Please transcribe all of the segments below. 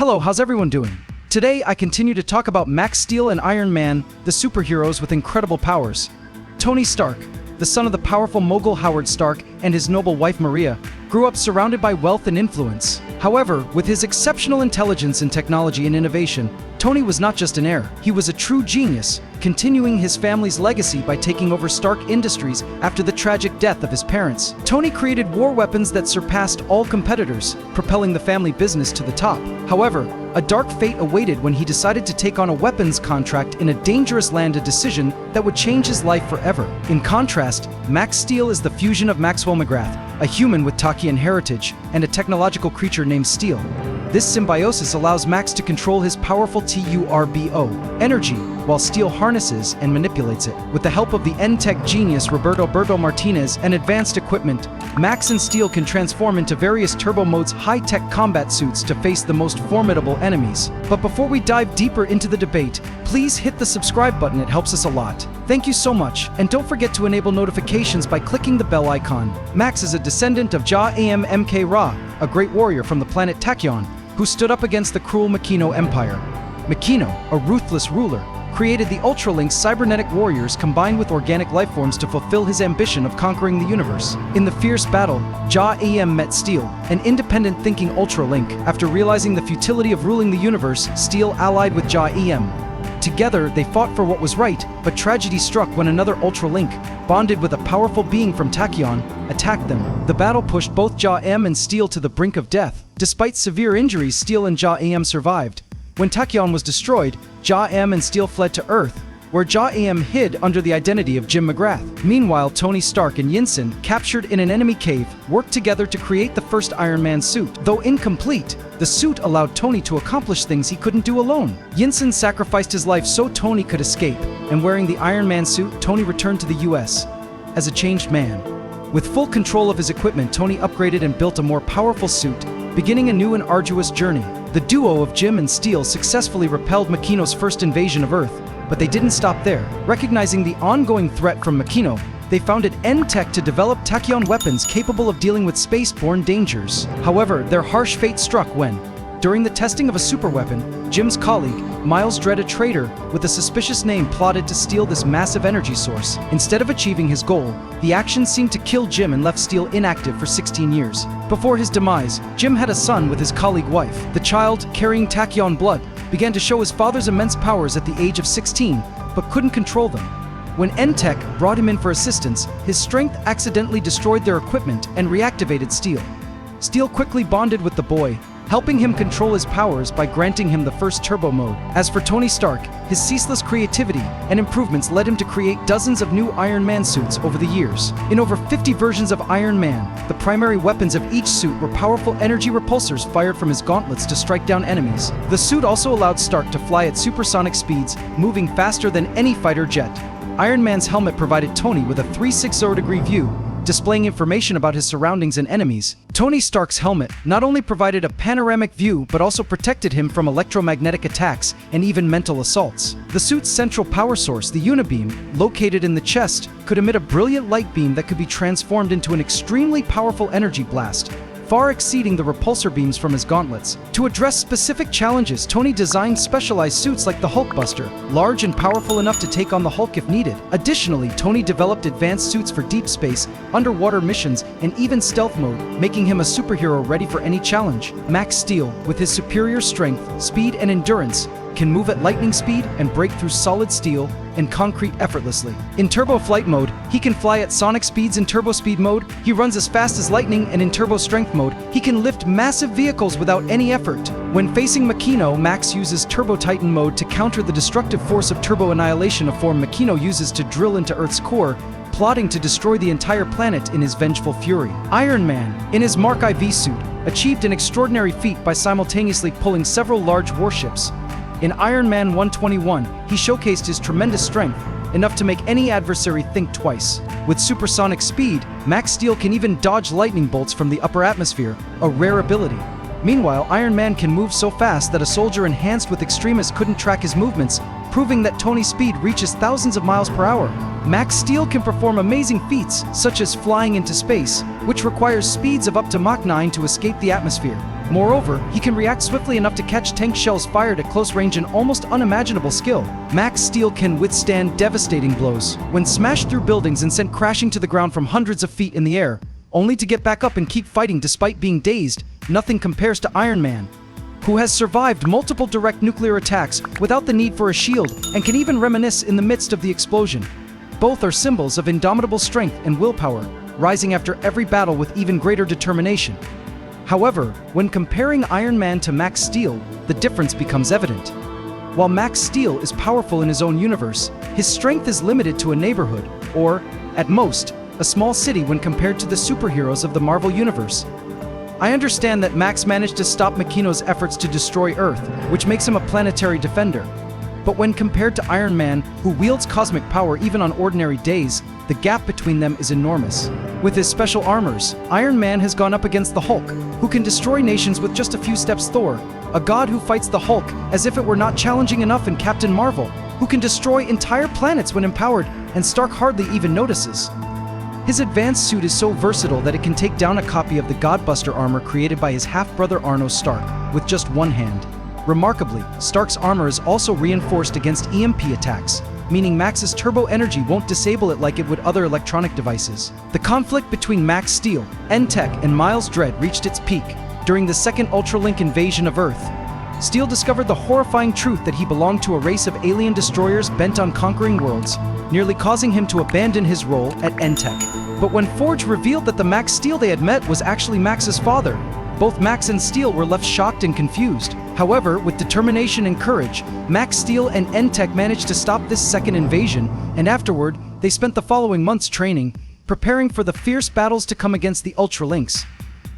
Hello, how's everyone doing? Today, I continue to talk about Max Steel and Iron Man, the superheroes with incredible powers. Tony Stark, the son of the powerful mogul Howard Stark and his noble wife Maria, grew up surrounded by wealth and influence. However, with his exceptional intelligence in technology and innovation, Tony was not just an heir, he was a true genius, continuing his family's legacy by taking over Stark Industries after the tragic death of his parents. Tony created war weapons that surpassed all competitors, propelling the family business to the top. However, a dark fate awaited when he decided to take on a weapons contract in a dangerous land, a decision that would change his life forever. In contrast, Max Steel is the fusion of Maxwell McGrath, a human with Takian heritage, and a technological creature named Steel. This symbiosis allows Max to control his powerful turbo energy, while Steel harnesses and manipulates it. With the help of the N-Tech genius Roberto Martinez and advanced equipment, Max and Steel can transform into various turbo modes high-tech combat suits to face the most formidable enemies. But before we dive deeper into the debate, please hit the subscribe button, it helps us a lot. Thank you so much, and don't forget to enable notifications by clicking the bell icon. Max is a descendant of Ja-Am-Mk Ra, a great warrior from the planet Tachyon, who stood up against the cruel Makino Empire. Makino, a ruthless ruler, created the Ultralinks cybernetic warriors combined with organic lifeforms to fulfill his ambition of conquering the universe. In the fierce battle, Ja-Am met Steel, an independent-thinking Ultralink. After realizing the futility of ruling the universe, Steel allied with Ja-Am. Together, they fought for what was right, but tragedy struck when another Ultralink, bonded with a powerful being from Tachyon, attacked them. The battle pushed both Ja-Am and Steel to the brink of death. Despite severe injuries, Steel and Ja-Am survived. When Tachyon was destroyed, Ja-Am and Steel fled to Earth, where Ja-Am hid under the identity of Jim McGrath. Meanwhile, Tony Stark and Yinsen, captured in an enemy cave, worked together to create the first Iron Man suit. Though incomplete, the suit allowed Tony to accomplish things he couldn't do alone. Yinsen sacrificed his life so Tony could escape, and wearing the Iron Man suit, Tony returned to the US as a changed man. With full control of his equipment, Tony upgraded and built a more powerful suit, beginning a new and arduous journey. The duo of Jim and Steel successfully repelled Makino's first invasion of Earth, but they didn't stop there. Recognizing the ongoing threat from Makino, they founded N-Tech to develop Tachyon weapons capable of dealing with space-borne dangers. However, their harsh fate struck when, during the testing of a superweapon, Jim's colleague, Miles Dredd, a traitor with a suspicious name, plotted to steal this massive energy source. Instead of achieving his goal, the action seemed to kill Jim and left Steel inactive for 16 years. Before his demise, Jim had a son with his colleague wife. The child, carrying Tachyon blood, began to show his father's immense powers at the age of 16, but couldn't control them. When N-Tech brought him in for assistance, his strength accidentally destroyed their equipment and reactivated Steel. Steel quickly bonded with the boy, helping him control his powers by granting him the first turbo mode. As for Tony Stark, his ceaseless creativity and improvements led him to create dozens of new Iron Man suits over the years. In over 50 versions of Iron Man, the primary weapons of each suit were powerful energy repulsors fired from his gauntlets to strike down enemies. The suit also allowed Stark to fly at supersonic speeds, moving faster than any fighter jet. Iron Man's helmet provided Tony with a 360-degree view, displaying information about his surroundings and enemies. Tony Stark's helmet not only provided a panoramic view but also protected him from electromagnetic attacks and even mental assaults. The suit's central power source, the Unibeam, located in the chest, could emit a brilliant light beam that could be transformed into an extremely powerful energy blast, far exceeding the repulsor beams from his gauntlets. To address specific challenges, Tony designed specialized suits like the Hulkbuster, large and powerful enough to take on the Hulk if needed. Additionally, Tony developed advanced suits for deep space, underwater missions, and even stealth mode, making him a superhero ready for any challenge. Max Steel, with his superior strength, speed, and endurance, can move at lightning speed and break through solid steel and concrete effortlessly. In turbo flight mode, he can fly at sonic speeds. In turbo speed mode, he runs as fast as lightning, and in turbo strength mode, he can lift massive vehicles without any effort. When facing Makino, Max uses turbo titan mode to counter the destructive force of turbo annihilation, a form Makino uses to drill into Earth's core, plotting to destroy the entire planet in his vengeful fury. Iron Man, in his Mark IV suit, achieved an extraordinary feat by simultaneously pulling several large warships. In Iron Man 121, he showcased his tremendous strength, enough to make any adversary think twice. With supersonic speed, Max Steel can even dodge lightning bolts from the upper atmosphere, a rare ability. Meanwhile, Iron Man can move so fast that a soldier enhanced with Extremis couldn't track his movements, proving that Tony's speed reaches thousands of miles per hour. Max Steel can perform amazing feats, such as flying into space, which requires speeds of up to Mach 9 to escape the atmosphere. Moreover, he can react swiftly enough to catch tank shells fired at close range, an almost unimaginable skill. Max Steel can withstand devastating blows when smashed through buildings and sent crashing to the ground from hundreds of feet in the air, only to get back up and keep fighting despite being dazed. Nothing compares to Iron Man, who has survived multiple direct nuclear attacks without the need for a shield and can even reminisce in the midst of the explosion. Both are symbols of indomitable strength and willpower, rising after every battle with even greater determination. However, when comparing Iron Man to Max Steel, the difference becomes evident. While Max Steel is powerful in his own universe, his strength is limited to a neighborhood, or, at most, a small city when compared to the superheroes of the Marvel Universe. I understand that Max managed to stop Makino's efforts to destroy Earth, which makes him a planetary defender. But when compared to Iron Man, who wields cosmic power even on ordinary days, the gap between them is enormous. With his special armors, Iron Man has gone up against the Hulk, who can destroy nations with just a few steps. Thor, a god who fights the Hulk as if it were not challenging enough, and Captain Marvel, who can destroy entire planets when empowered, and Stark hardly even notices. His advanced suit is so versatile that it can take down a copy of the Godbuster armor created by his half-brother Arno Stark with just one hand. Remarkably, Stark's armor is also reinforced against EMP attacks, meaning Max's turbo energy won't disable it like it would other electronic devices. The conflict between Max Steel, N-Tech, and Miles Dread reached its peak during the second Ultralink invasion of Earth. Steel discovered the horrifying truth that he belonged to a race of alien destroyers bent on conquering worlds, nearly causing him to abandon his role at N-Tech. But when Forge revealed that the Max Steel they had met was actually Max's father, both Max and Steel were left shocked and confused. However, with determination and courage, Max Steel and N-Tech managed to stop this second invasion, and afterward, they spent the following months training, preparing for the fierce battles to come against the Ultralinks.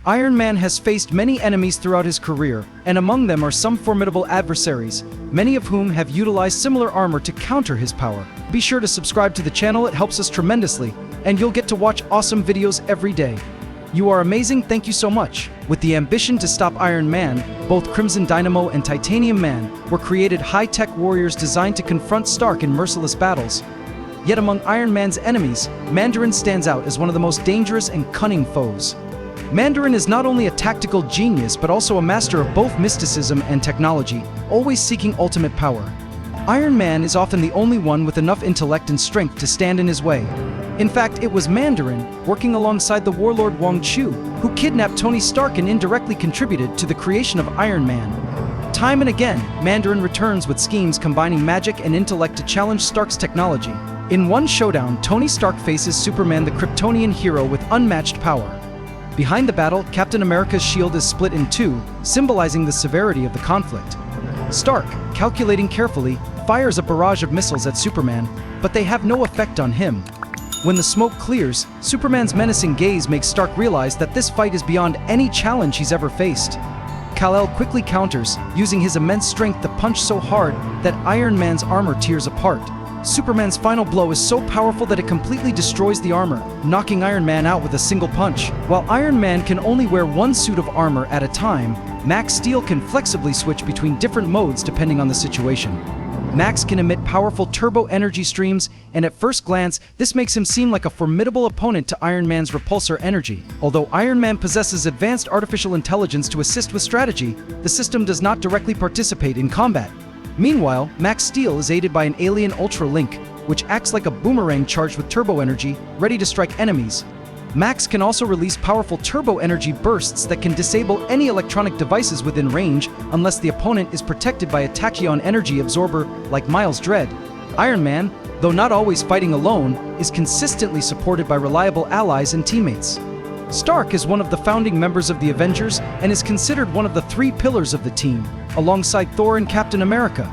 Iron Man has faced many enemies throughout his career, and among them are some formidable adversaries, many of whom have utilized similar armor to counter his power. Be sure to subscribe to the channel, it helps us tremendously, and you'll get to watch awesome videos every day. You are amazing, thank you so much. With the ambition to stop Iron Man, both Crimson Dynamo and Titanium Man were created high-tech warriors designed to confront Stark in merciless battles. Yet among Iron Man's enemies, Mandarin stands out as one of the most dangerous and cunning foes. Mandarin is not only a tactical genius but also a master of both mysticism and technology, always seeking ultimate power. Iron Man is often the only one with enough intellect and strength to stand in his way. In fact, it was Mandarin, working alongside the warlord Wong Chu, who kidnapped Tony Stark and indirectly contributed to the creation of Iron Man. Time and again, Mandarin returns with schemes combining magic and intellect to challenge Stark's technology. In one showdown, Tony Stark faces Superman, the Kryptonian hero with unmatched power. Behind the battle, Captain America's shield is split in two, symbolizing the severity of the conflict. Stark, calculating carefully, fires a barrage of missiles at Superman, but they have no effect on him. When the smoke clears, Superman's menacing gaze makes Stark realize that this fight is beyond any challenge he's ever faced. Kal-El quickly counters, using his immense strength to punch so hard that Iron Man's armor tears apart. Superman's final blow is so powerful that it completely destroys the armor, knocking Iron Man out with a single punch. While Iron Man can only wear one suit of armor at a time, Max Steel can flexibly switch between different modes depending on the situation. Max can emit powerful turbo energy streams, and at first glance, this makes him seem like a formidable opponent to Iron Man's repulsor energy. Although Iron Man possesses advanced artificial intelligence to assist with strategy, the system does not directly participate in combat. Meanwhile, Max Steel is aided by an alien Ultralink, which acts like a boomerang charged with turbo energy, ready to strike enemies. Max can also release powerful turbo energy bursts that can disable any electronic devices within range unless the opponent is protected by a tachyon energy absorber like Miles Dread. Iron Man, though not always fighting alone, is consistently supported by reliable allies and teammates. Stark is one of the founding members of the Avengers and is considered one of the three pillars of the team, alongside Thor and Captain America.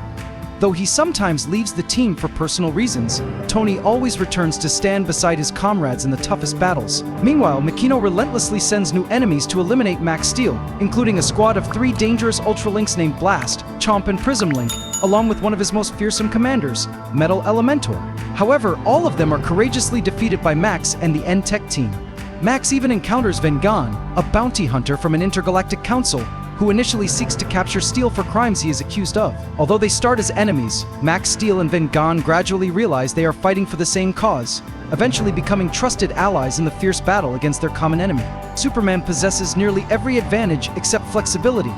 Though he sometimes leaves the team for personal reasons, Tony always returns to stand beside his comrades in the toughest battles. Meanwhile, Makino relentlessly sends new enemies to eliminate Max Steel, including a squad of 3 dangerous Ultralinks named Blast, Chomp, and Prism Link, along with one of his most fearsome commanders, Metal Elementor. However, all of them are courageously defeated by Max and the N-Tech team. Max even encounters Vengan, a bounty hunter from an intergalactic council, who initially seeks to capture Steel for crimes he is accused of. Although they start as enemies, Max Steel and Vengan gradually realize they are fighting for the same cause. eventually becoming trusted allies in the fierce battle against their common enemy. Superman possesses nearly every advantage except flexibility.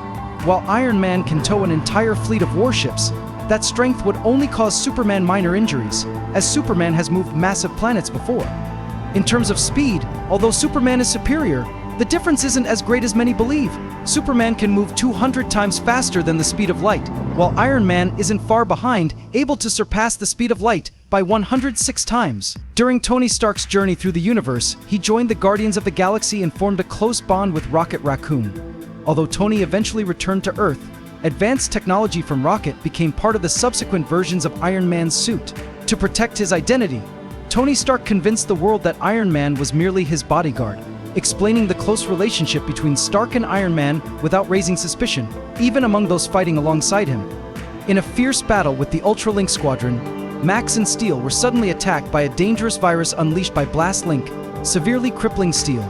While Iron Man can tow an entire fleet of warships, that strength would only cause Superman minor injuries, as Superman has moved massive planets before. In terms of speed, although Superman is superior, the difference isn't as great as many believe. Superman can move 200 times faster than the speed of light, while Iron Man isn't far behind, able to surpass the speed of light by 106 times. During Tony Stark's journey through the universe, he joined the Guardians of the Galaxy and formed a close bond with Rocket Raccoon. Although Tony eventually returned to Earth, advanced technology from Rocket became part of the subsequent versions of Iron Man's suit. To protect his identity, Tony Stark convinced the world that Iron Man was merely his bodyguard, explaining the close relationship between Stark and Iron Man without raising suspicion, even among those fighting alongside him. In a fierce battle with the Ultralink Squadron, Max and Steel were suddenly attacked by a dangerous virus unleashed by Blast Link, severely crippling Steel.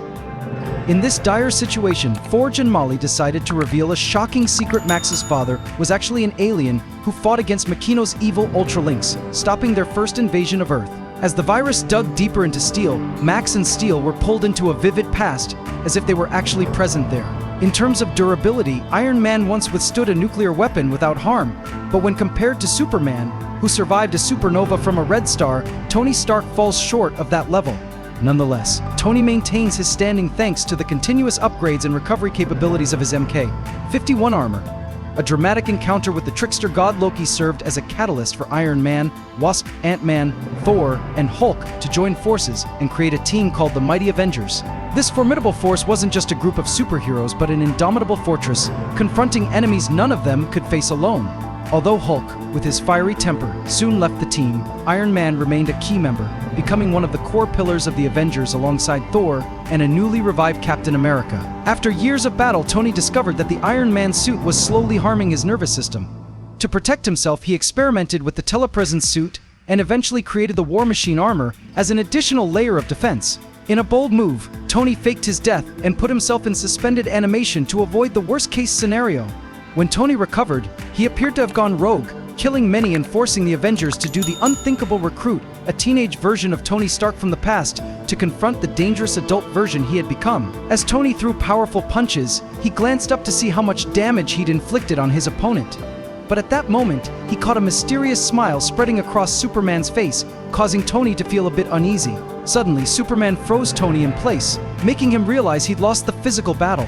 In this dire situation, Forge and Molly decided to reveal a shocking secret. Max's father was actually an alien who fought against Makino's evil Ultralinks, stopping their first invasion of Earth. As the virus dug deeper into Steel, Max and Steel were pulled into a vivid past, as if they were actually present there. In terms of durability, Iron Man once withstood a nuclear weapon without harm, but when compared to Superman, who survived a supernova from a red star, Tony Stark falls short of that level. Nonetheless, Tony maintains his standing thanks to the continuous upgrades and recovery capabilities of his Mk-51 armor. A dramatic encounter with the trickster god Loki served as a catalyst for Iron Man, Wasp, Ant-Man, Thor, and Hulk to join forces and create a team called the Mighty Avengers. This formidable force wasn't just a group of superheroes but an indomitable fortress, confronting enemies none of them could face alone. Although Hulk, with his fiery temper, soon left the team, Iron Man remained a key member, becoming one of the core pillars of the Avengers alongside Thor and a newly revived Captain America. After years of battle, Tony discovered that the Iron Man suit was slowly harming his nervous system. To protect himself, he experimented with the telepresence suit and eventually created the War Machine armor as an additional layer of defense. In a bold move, Tony faked his death and put himself in suspended animation to avoid the worst-case scenario. When Tony recovered, he appeared to have gone rogue, killing many and forcing the Avengers to do the unthinkable: recruit a teenage version of Tony Stark from the past to confront the dangerous adult version he had become. As Tony threw powerful punches, he glanced up to see how much damage he'd inflicted on his opponent. But at that moment, he caught a mysterious smile spreading across Superman's face, causing Tony to feel a bit uneasy. Suddenly, Superman froze Tony in place, making him realize he'd lost the physical battle.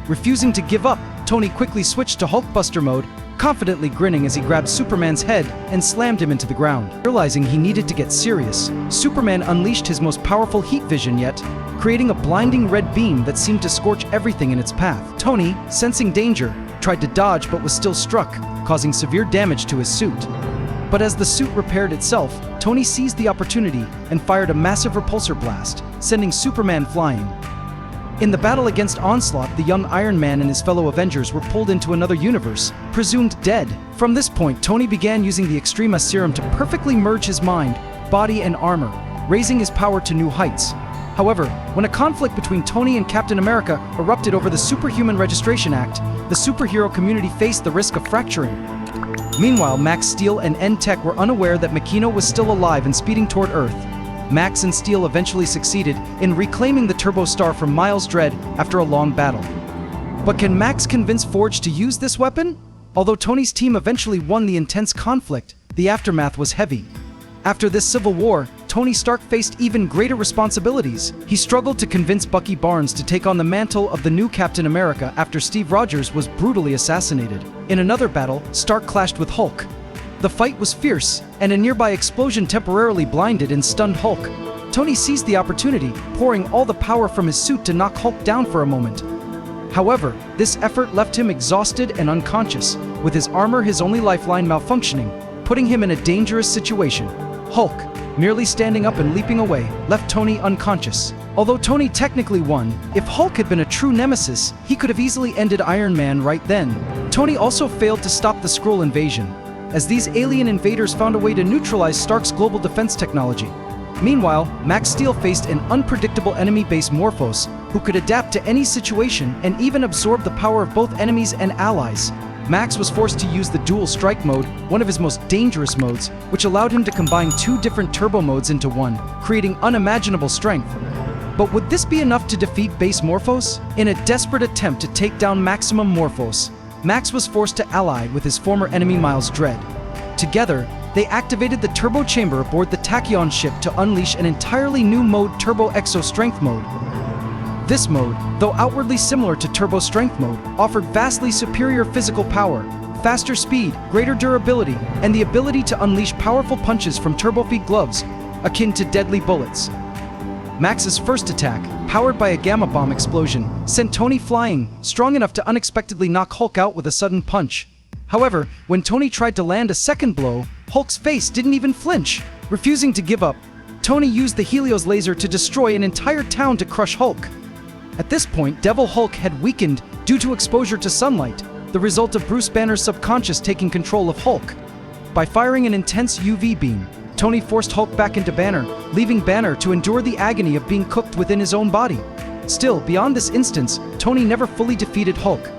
Refusing to give up, Tony quickly switched to Hulkbuster mode, confidently grinning as he grabbed Superman's head and slammed him into the ground. Realizing he needed to get serious, Superman unleashed his most powerful heat vision yet, creating a blinding red beam that seemed to scorch everything in its path. Tony, sensing danger, tried to dodge but was still struck, causing severe damage to his suit. But as the suit repaired itself, Tony seized the opportunity and fired a massive repulsor blast, sending Superman flying. In the battle against Onslaught, the young Iron Man and his fellow Avengers were pulled into another universe, presumed dead. From this point, Tony began using the Extrema serum to perfectly merge his mind, body, and armor, raising his power to new heights. However, when a conflict between Tony and Captain America erupted over the Superhuman Registration Act, the superhero community faced the risk of fracturing. Meanwhile, Max Steel and N-Tech were unaware that Makino was still alive and speeding toward Earth. Max and Steel eventually succeeded in reclaiming the Turbo Star from Miles Dread after a long battle. But can Max convince Forge to use this weapon? Although Tony's team eventually won the intense conflict, the aftermath was heavy. After this civil war, Tony Stark faced even greater responsibilities. He struggled to convince Bucky Barnes to take on the mantle of the new Captain America after Steve Rogers was brutally assassinated. In another battle, Stark clashed with Hulk. The fight was fierce, and a nearby explosion temporarily blinded and stunned Hulk. Tony seized the opportunity, pouring all the power from his suit to knock Hulk down for a moment. However, this effort left him exhausted and unconscious, with his armor, his only lifeline, malfunctioning, putting him in a dangerous situation. Hulk, merely standing up and leaping away, left Tony unconscious. Although Tony technically won, if Hulk had been a true nemesis, he could have easily ended Iron Man right then. Tony also failed to stop the Skrull invasion, as these alien invaders found a way to neutralize Stark's global defense technology. Meanwhile, Max Steel faced an unpredictable enemy base, Morphos, who could adapt to any situation and even absorb the power of both enemies and allies. Max was forced to use the dual strike mode, one of his most dangerous modes, which allowed him to combine two different turbo modes into one, creating unimaginable strength. But would this be enough to defeat base Morphos? In a desperate attempt to take down Maximum Morphos, Max was forced to ally with his former enemy Miles Dread. Together, they activated the turbo chamber aboard the Tachyon ship to unleash an entirely new mode, Turbo Exo Strength mode. This mode, though outwardly similar to Turbo Strength mode, offered vastly superior physical power, faster speed, greater durability, and the ability to unleash powerful punches from turbofeed gloves, akin to deadly bullets. Max's first attack, powered by a gamma bomb explosion, sent Tony flying, strong enough to unexpectedly knock Hulk out with a sudden punch. However, when Tony tried to land a second blow, Hulk's face didn't even flinch. Refusing to give up, Tony used the Helios laser to destroy an entire town to crush Hulk. At this point, Devil Hulk had weakened due to exposure to sunlight, the result of Bruce Banner's subconscious taking control of Hulk. By firing an intense UV beam, Tony forced Hulk back into Banner, leaving Banner to endure the agony of being cooked within his own body. Still, beyond this instance, Tony never fully defeated Hulk.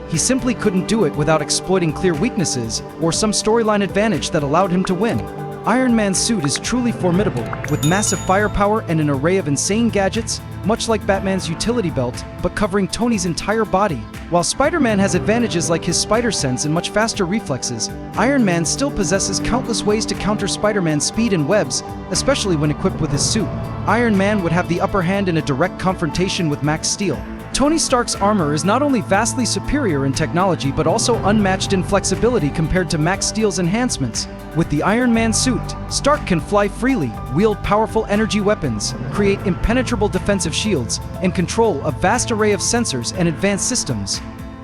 He simply couldn't do it without exploiting clear weaknesses or some storyline advantage that allowed him to win. Iron Man's suit is truly formidable, with massive firepower and an array of insane gadgets, much like Batman's utility belt, but covering Tony's entire body. While Spider-Man has advantages like his spider sense and much faster reflexes, Iron Man still possesses countless ways to counter Spider-Man's speed and webs, especially when equipped with his suit. Iron Man would have the upper hand in a direct confrontation with Max Steel. Tony Stark's armor is not only vastly superior in technology but also unmatched in flexibility compared to Max Steel's enhancements. With the Iron Man suit, Stark can fly freely, wield powerful energy weapons, create impenetrable defensive shields, and control a vast array of sensors and advanced systems.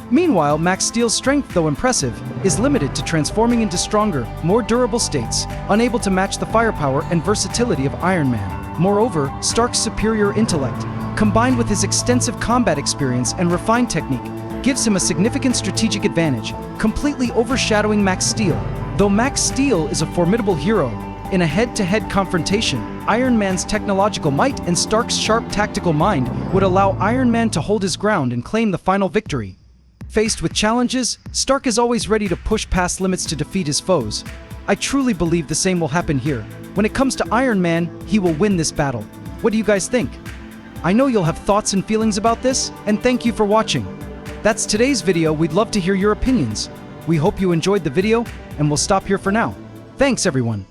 Meanwhile, Max Steel's strength, though impressive, is limited to transforming into stronger, more durable states, unable to match the firepower and versatility of Iron Man. Moreover, Stark's superior intellect, combined with his extensive combat experience and refined technique, gives him a significant strategic advantage, completely overshadowing Max Steel. Though Max Steel is a formidable hero, in a head-to-head confrontation, Iron Man's technological might and Stark's sharp tactical mind would allow Iron Man to hold his ground and claim the final victory. Faced with challenges, Stark is always ready to push past limits to defeat his foes. I truly believe the same will happen here. When it comes to Iron Man, he will win this battle. What do you guys think? I know you'll have thoughts and feelings about this, and thank you for watching. That's today's video. We'd love to hear your opinions. We hope you enjoyed the video, and we'll stop here for now. Thanks, everyone.